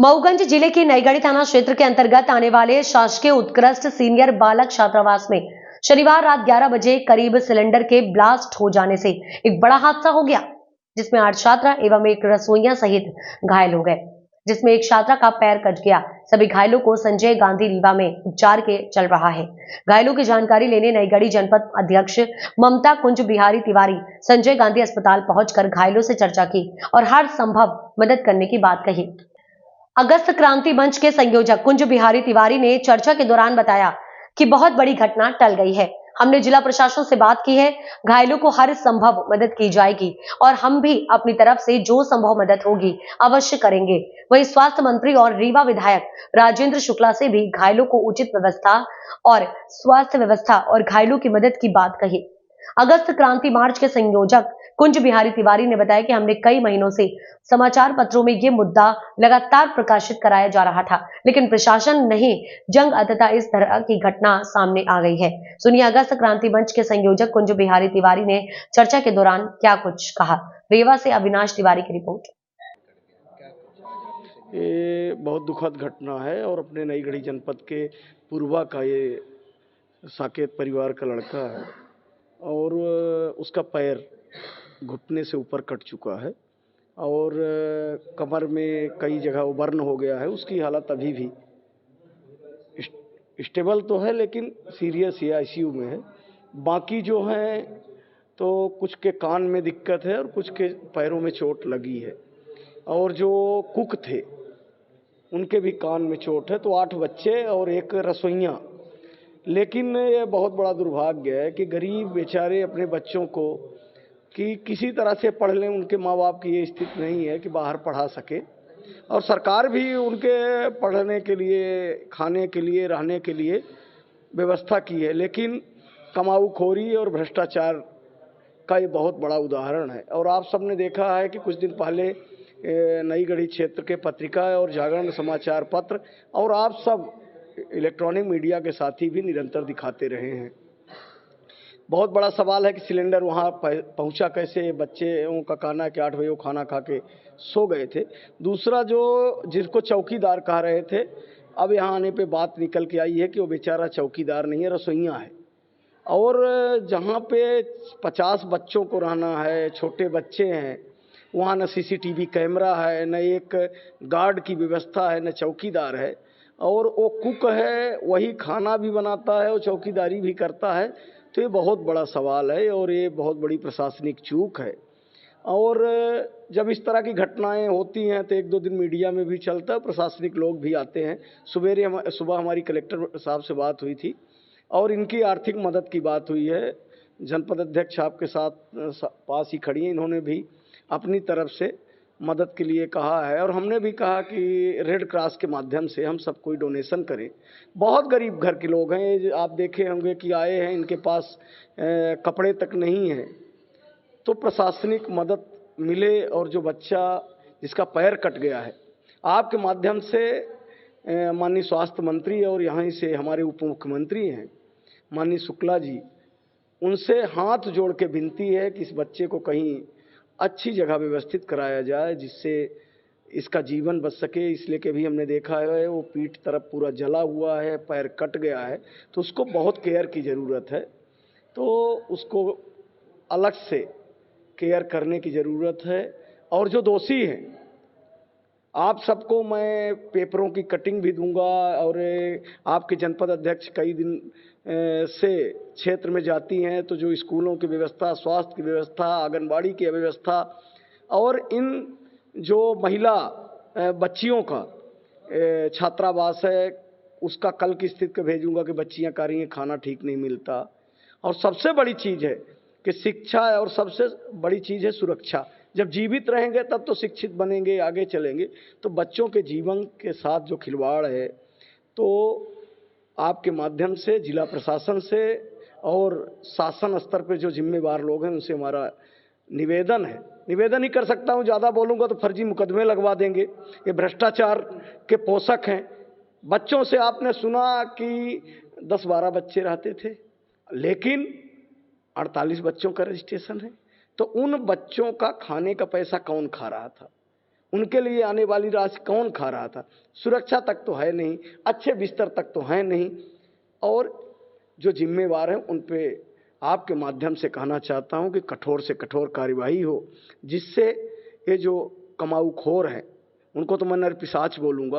मऊगंज जिले के नईगढ़ी थाना क्षेत्र के अंतर्गत आने वाले शासकीय उत्कृष्ट सीनियर बालक छात्रावास में शनिवार रात 11 बजे करीब सिलेंडर के ब्लास्ट हो जाने से एक बड़ा हादसा हो गया, जिसमें 8 छात्रा एवं एक रसोइया सहित घायल हो गए, जिसमें एक छात्रा का पैर कट गया। सभी घायलों को संजय गांधी रीवा में उपचार के चल रहा है। घायलों की जानकारी लेने नईगढ़ी जनपद अध्यक्ष ममता कुंज बिहारी तिवारी संजय गांधी अस्पताल पहुंचकर घायलों से चर्चा की और हर संभव मदद करने की बात कही। अगस्त क्रांति मंच के संयोजक कुंज बिहारी तिवारी ने चर्चा के दौरान बताया कि बहुत बड़ी घटना टल गई है। हमने जिला प्रशासन से बात की है, घायलों को हर संभव मदद की जाएगी और हम भी अपनी तरफ से जो संभव मदद होगी अवश्य करेंगे। वहीं स्वास्थ्य मंत्री और रीवा विधायक राजेंद्र शुक्ला से भी घायलों को उचित व्यवस्था और स्वास्थ्य व्यवस्था और घायलों की मदद की बात कही। अगस्त क्रांति मार्च के संयोजक कुंज बिहारी तिवारी ने बताया कि हमने कई महीनों से समाचार पत्रों में ये मुद्दा लगातार प्रकाशित कराया जा रहा था, लेकिन प्रशासन नहीं जंग अंततः इस तरह की घटना सामने आ गई है। सुनिए अगस्त क्रांति मंच के संयोजक कुंज बिहारी तिवारी ने चर्चा के दौरान क्या कुछ कहा। रेवा से अविनाश तिवारी की रिपोर्ट। ये बहुत दुखद घटना है और अपने नईगढ़ी जनपद के पूर्वा का ये साकेत परिवार का लड़का है और उसका पैर घुटने से ऊपर कट चुका है और कमर में कई जगह वो बर्न हो गया है। उसकी हालत अभी भी स्टेबल तो है लेकिन सीरियस है, आईसीयू में है। बाकी जो हैं तो कुछ के कान में दिक्कत है और कुछ के पैरों में चोट लगी है और जो कुक थे उनके भी कान में चोट है। तो 8 बच्चे और एक रसोइया। लेकिन ये बहुत बड़ा दुर्भाग्य है कि गरीब बेचारे अपने बच्चों को कि किसी तरह से पढ़ लें, उनके माँ बाप की ये स्थिति नहीं है कि बाहर पढ़ा सके और सरकार भी उनके पढ़ने के लिए, खाने के लिए, रहने के लिए व्यवस्था की है, लेकिन कमाऊखोरी और भ्रष्टाचार का ये बहुत बड़ा उदाहरण है। और आप सबने देखा है कि कुछ दिन पहले नईगढ़ी क्षेत्र के पत्रिका और जागरण समाचार पत्र और आप सब इलेक्ट्रॉनिक मीडिया के साथी भी निरंतर दिखाते रहे हैं। बहुत बड़ा सवाल है कि सिलेंडर वहाँ पहुँचा कैसे। बच्चों का कहना है कि 8 बजे वो खाना खा के सो गए थे। दूसरा जो जिसको चौकीदार कह रहे थे, अब यहाँ आने पे बात निकल के आई है कि वो बेचारा चौकीदार नहीं है, रसोइया है। और जहाँ पे 50 बच्चों को रहना है, छोटे बच्चे हैं, वहाँ न सीसीटीवी कैमरा है, न एक गार्ड की व्यवस्था है, न चौकीदार है। और वो कुक है, वही खाना भी बनाता है और चौकीदारी भी करता है। तो ये बहुत बड़ा सवाल है और ये बहुत बड़ी प्रशासनिक चूक है। और जब इस तरह की घटनाएं होती हैं तो 1-2 दिन मीडिया में भी चलता है, प्रशासनिक लोग भी आते हैं। सुबह हमारी कलेक्टर साहब से बात हुई थी और इनकी आर्थिक मदद की बात हुई है। जनपद अध्यक्ष आपके साथ पास ही खड़ी हैं, इन्होंने भी अपनी तरफ से मदद के लिए कहा है और हमने भी कहा कि रेड क्रॉस के माध्यम से हम सब कोई डोनेशन करें। बहुत गरीब घर के लोग हैं, आप देखे होंगे कि आए हैं, इनके पास कपड़े तक नहीं हैं। तो प्रशासनिक मदद मिले और जो बच्चा जिसका पैर कट गया है, आपके माध्यम से माननीय स्वास्थ्य मंत्री और यहाँ से हमारे उप मुख्यमंत्री हैं माननीय शुक्ला जी, उनसे हाथ जोड़ के विनती है कि इस बच्चे को कहीं अच्छी जगह व्यवस्थित कराया जाए जिससे इसका जीवन बच सके। इसलिए कि भी हमने देखा है वो पीठ तरफ पूरा जला हुआ है, पैर कट गया है, तो उसको बहुत केयर की ज़रूरत है। तो उसको अलग से केयर करने की ज़रूरत है। और जो दोषी हैं, आप सबको मैं पेपरों की कटिंग भी दूंगा और आपके जनपद अध्यक्ष कई दिन से क्षेत्र में जाती हैं, तो जो स्कूलों की व्यवस्था, स्वास्थ्य की व्यवस्था, आंगनबाड़ी की व्यवस्था और इन जो महिला बच्चियों का छात्रावास है उसका कल की स्थिति को भेजूंगा कि बच्चियां कह रही हैं खाना ठीक नहीं मिलता। और सबसे बड़ी चीज़ है कि शिक्षा है और सबसे बड़ी चीज़ है सुरक्षा। जब जीवित रहेंगे तब तो शिक्षित बनेंगे, आगे चलेंगे। तो बच्चों के जीवन के साथ जो खिलवाड़ है, तो आपके माध्यम से जिला प्रशासन से और शासन स्तर पर जो जिम्मेवार लोग हैं उनसे हमारा निवेदन है। निवेदन ही कर सकता हूँ, ज़्यादा बोलूँगा तो फर्जी मुकदमे लगवा देंगे। ये भ्रष्टाचार के पोषक हैं। बच्चों से आपने सुना कि 10-12 बच्चे रहते थे, लेकिन 48 बच्चों का रजिस्ट्रेशन है। तो उन बच्चों का खाने का पैसा कौन खा रहा था? उनके लिए आने वाली राशि कौन खा रहा था? सुरक्षा तक तो है नहीं, अच्छे बिस्तर तक तो है नहीं। और जो जिम्मेवार हैं उन पे आपके माध्यम से कहना चाहता हूं कि कठोर से कठोर कार्यवाही हो, जिससे ये जो कमाऊखोर हैं उनको तो मैं नरपिशाच बोलूंगा।